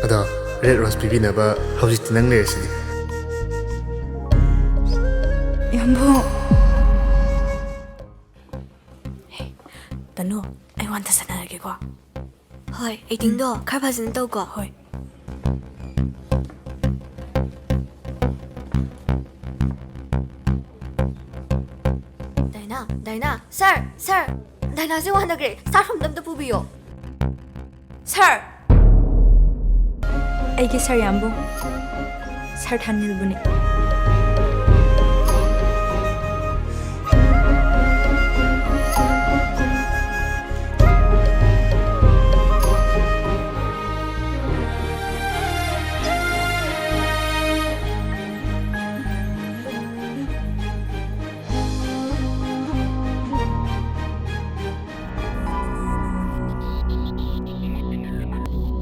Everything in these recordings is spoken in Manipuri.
ꯑꯗꯣ ꯔꯦꯗ ꯔꯣꯁ ꯄꯤꯕꯤꯅꯕ ꯍꯧꯖꯤꯛꯇꯤ ꯅꯪ ꯂꯩꯔꯤꯁꯤꯗꯤ ꯌꯥꯝꯕꯨ ꯇꯅꯨ ꯑꯩꯉꯣꯟꯗ ꯁꯥꯟꯅꯔꯒꯦꯀꯣ ꯍꯣꯏ ꯑꯦꯛꯇꯤꯡꯗꯣ ꯈꯔ ꯐꯖꯅ ꯇꯧꯀꯣ ꯍꯣꯏ ꯗꯥꯏꯅꯥ ꯁꯥꯔ ꯗꯥꯏꯅꯥꯁꯦ ꯋꯥꯟꯗꯒ꯭ꯔꯦ ꯁꯥꯔ ꯔꯨꯝꯗ ꯑꯝꯇ ꯄꯨꯕꯤꯌꯣ ꯁꯥꯔ ꯑꯩꯒꯤ ꯁꯥꯔ ꯌꯥꯝꯕꯨ ꯁꯥꯔ ꯊꯥꯅꯤꯜꯕꯨꯅꯤ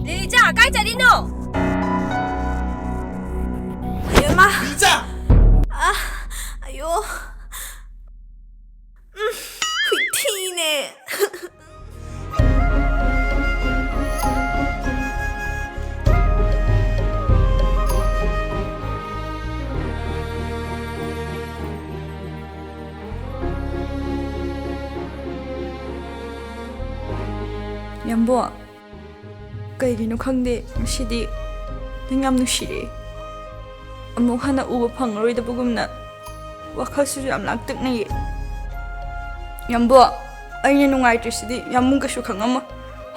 리자, 该在里弄。 哎呀妈！ 李佳啊！哎呦，会踢呢。ꯌꯥꯝꯕꯣ ꯀꯩꯒꯤꯅꯣ ꯈꯪꯗꯦ ꯉꯁꯤꯗꯤ ꯅꯪ ꯌꯥꯝ ꯅꯨꯡꯁꯤꯔꯦ ꯑꯃꯨꯛ ꯍꯟꯅ ꯎꯕ ꯐꯪꯉꯔꯣꯏꯗꯕꯒꯨꯝꯅ ꯋꯥꯈꯜꯁꯤꯁꯨ ꯌꯥꯝ ꯂꯥꯡꯇꯛꯅꯩꯌꯦ ꯌꯥꯝꯕꯣ ꯑꯩꯅ ꯅꯨꯡꯉꯥꯏꯇ꯭ꯔꯤꯁꯤꯗꯤ ꯌꯥꯝꯕꯨꯡꯀꯁꯨ ꯈꯪꯉꯝꯃꯣꯏ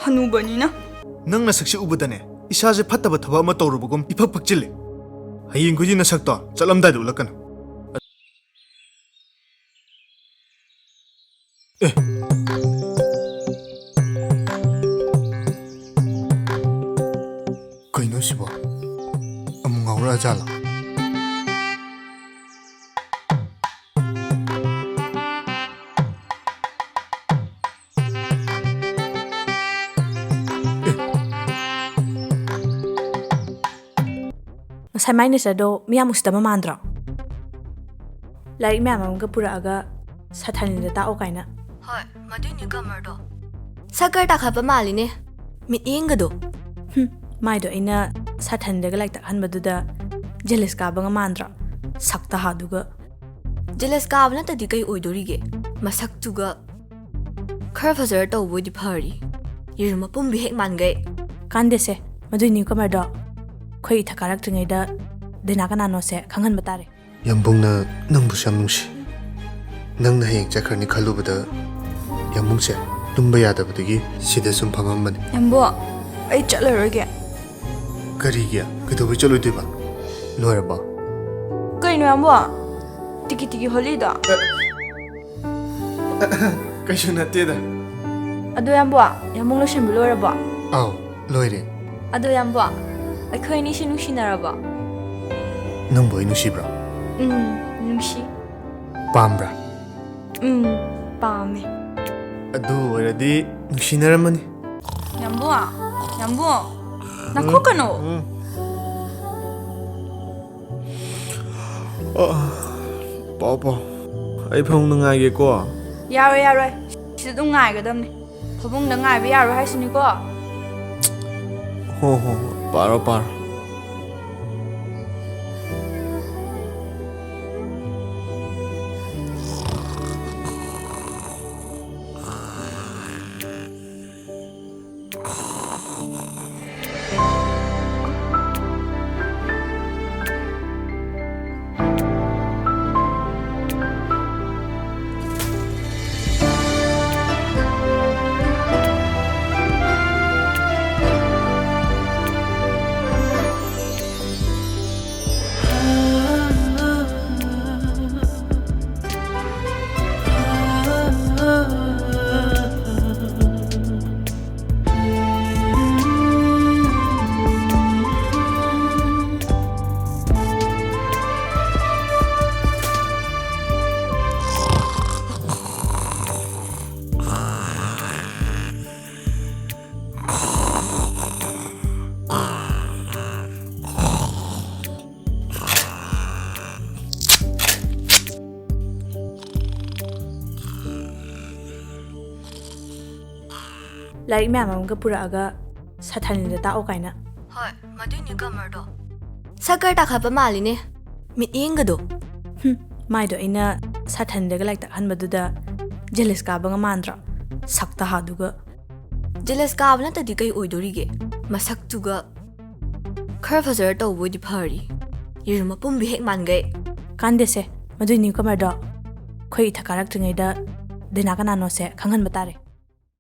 ꯍꯅꯨꯕꯅꯤꯅ ꯅꯪ ꯅꯁꯛꯁꯤ ꯎꯕꯗꯅꯦ ꯏꯁꯥꯁꯦ ꯐꯠꯇꯕ ꯊꯕꯛ ꯑꯃ ꯇꯧꯔꯨꯕꯒꯨꯝ ꯏꯐꯛ ꯐꯛꯆꯤꯜꯂꯦ ꯍꯌꯦꯡꯈꯣꯏꯗꯤ ꯅꯁꯛꯇꯣ ꯆꯠꯂꯝꯗꯥꯏꯗ ꯎꯠꯂꯛꯀꯅꯨ ꯑꯦ ꯀꯩꯅꯣ ꯁꯤꯕꯣ ꯑꯃꯨꯛ ꯉꯥꯎꯔꯛꯑꯖꯥꯠꯂꯣ ꯉꯁꯥꯏ ꯃꯥꯏ ꯅꯦꯆꯔꯗꯣ ꯃꯤꯌꯥꯝ ꯎꯁꯤꯠꯇꯕ ꯃꯥꯟꯗ꯭ꯔꯣ ꯂꯥꯏꯔꯤꯛ ꯃꯌꯥꯝ ꯑꯃꯒ ꯄꯨꯔꯛꯑꯒ ꯁꯥꯊꯥꯅꯤꯟꯗ ꯇꯥꯛꯑꯣ ꯀꯥꯏꯅ ꯍꯣꯏ ꯃꯗꯨꯏꯅꯤ ꯀꯃꯔꯗꯣ ꯁꯛꯀꯔ ꯇꯥꯈꯠꯄ ꯃꯥꯜꯂꯤꯅꯦ ꯃꯤꯠꯌꯦꯡꯒꯗꯣ ꯃꯥꯏꯗꯣ ꯑꯩꯅ ꯁꯥꯊꯥꯅꯤꯟꯗꯒ ꯂꯥꯏꯔꯤꯛ ꯇꯥꯛꯍꯟꯕꯗꯨꯗ ꯖꯦꯂꯁ ꯀꯥꯕꯒ ꯃꯥꯟꯗ꯭ꯔꯣ ꯁꯛꯇꯥꯗꯨꯒ ꯖꯦꯂꯁ ꯀꯥꯕ ꯅꯠꯇꯗꯤ ꯀꯩ ꯑꯣꯏꯗꯣꯔꯤꯒꯦ ꯃꯁꯛꯇꯨꯒ ꯈꯔ ꯐꯖꯔ ꯇꯧꯕ ꯑꯣꯏꯗꯤ ꯐꯔꯤ ꯌꯦꯔꯨꯝ ꯃꯄꯨꯝꯕꯤ ꯍꯦꯛ ꯃꯥꯟꯒꯩ ꯀꯥꯟꯗꯦꯁꯦ ꯃꯗꯨꯏ ꯅ꯭ꯌꯨꯀꯃꯔꯗꯣ ꯑꯩꯈꯣꯏ ꯏꯊꯛ ꯀꯥꯔꯛꯇ꯭ꯔꯤꯉꯩꯗ ꯗꯥꯏꯅꯥ ꯀꯅꯥꯅꯣꯁꯦ ꯈꯪꯍꯟꯕ ꯇꯥꯔꯦ ꯌꯥꯝꯕꯨꯡꯅ ꯅꯪꯕꯨꯁꯨ ꯌꯥꯝ ꯅꯨꯡꯁꯤ ꯅꯪꯅ ꯍꯌꯦꯡ ꯆꯠꯈ꯭ꯔꯅꯤ ꯈꯜꯂꯨꯕꯗ ꯌꯥꯝꯕꯨꯡꯁꯦ ꯇꯨꯝꯕ ꯌꯥꯗꯕꯗꯒꯤ ꯁꯤꯗ ꯁꯨꯝ ꯐꯝꯃꯝꯕꯅꯤ ꯌꯥꯝꯕꯣ ꯑꯩ ꯆꯠꯂꯔꯣꯏꯒꯦ ꯀꯔꯤꯒꯤ ꯀꯩꯗꯧꯕꯩ ꯆꯠꯂꯣꯏꯗꯣꯏꯕ ꯂꯣꯏꯔꯕꯣ ꯀꯩꯅꯣ ꯌꯥꯝꯕꯣ ꯇꯤꯀꯤ ꯇꯤꯀꯤ ꯍꯣꯜꯂꯤꯗꯣ ꯀꯩꯁꯨ ꯅꯠꯇꯦꯗ ꯑꯗꯣ ꯌꯥꯝꯕꯣ ꯌꯥꯝꯕꯨꯡ ꯂꯣꯏꯁꯟꯕ ꯂꯣꯏꯔꯕꯣ ꯑꯥꯎ ꯂꯣꯏꯔꯦ ꯑꯗꯣ ꯌꯥꯝꯕꯣ ꯑꯩꯈꯣꯏ ꯑꯅꯤꯁꯤ ꯅꯨꯡꯁꯤꯅꯔꯕꯣ ꯅꯪꯕꯨ ꯑꯩ ꯅꯨꯡꯁꯤꯕ꯭ꯔꯣ ꯅꯨꯡꯁꯤ ꯄꯥꯝꯕ꯭ꯔꯥ ꯄꯥꯝꯃꯦ ꯑꯗꯨ ꯑꯣꯏꯔꯗꯤ ꯅꯨꯡꯁꯤꯅꯔꯝꯃꯅꯤ ꯌꯥꯝꯕꯣ ꯌꯥꯝꯕꯣ ꯅꯥꯈꯣꯛꯀꯅꯣ ꯄꯥꯎ ꯑꯩ ꯐꯃꯨꯡꯗ ꯉꯥꯏꯒꯦꯀꯣ ꯌꯥꯔꯣꯏ ꯁꯤꯗ ꯑꯗꯨꯝ ꯉꯥꯏꯒꯗꯕꯅꯤ ꯐꯃꯨꯡꯗ ꯉꯥꯏꯕ ꯌꯥꯔꯣꯏ ꯍꯥꯏꯁꯤꯅꯤꯀꯣ ꯍꯣ ꯄꯥꯔꯣ ꯂꯥꯏꯔꯤꯛ ꯃꯌꯥꯝ ꯑꯃꯒ ꯄꯨꯔꯛꯑꯒ ꯁꯥꯊꯥꯅꯤꯟꯗ ꯇꯥꯛꯑꯣ ꯀꯥꯏꯅ ꯍꯣꯏ ꯃꯗꯨꯏ ꯅ꯭ꯌꯨꯀꯃꯔꯗꯣ ꯁꯛꯀꯔ ꯇꯥꯈꯠꯄ ꯃꯥꯜꯂꯤꯅꯦ ꯃꯤꯠꯌꯦꯡꯒꯗꯣ ꯃꯥꯏꯗꯣ ꯑꯩꯅ ꯁꯥꯊꯟꯗꯒ ꯂꯥꯏꯔꯤꯛ ꯇꯥꯛꯍꯟꯕꯗꯨꯗ ꯖꯦꯂꯤꯁ ꯀꯥꯕꯒ ꯃꯥꯟꯗ꯭ꯔꯣ ꯁꯛꯇꯥꯗꯨꯒ ꯖꯦꯂꯁ ꯀꯥꯕ ꯅꯠꯇꯗꯤ ꯀꯩ ꯑꯣꯏꯗꯣꯔꯤꯒꯦ ꯃꯁꯛꯇꯨꯒ ꯈꯔ ꯐꯖꯔ ꯇꯧꯕꯣꯏꯗꯤ ꯐꯔꯤ ꯌꯦꯔꯨꯝ ꯑꯄꯨꯝꯕꯤ ꯍꯦꯛ ꯃꯥꯟꯒꯩ ꯀꯥꯟꯗꯦꯁꯦ ꯃꯗꯨꯏ ꯅ꯭ꯌꯨꯀꯃꯔꯗꯣ ꯑꯩꯈꯣꯏ ꯏꯊꯛ ꯀꯥꯔꯛꯇ꯭ꯔꯤꯉꯩꯗ ꯗꯥꯏꯅꯥ ꯀꯅꯥꯅꯣꯁꯦ ꯈꯪꯍꯟꯕ ꯇꯥꯔꯦ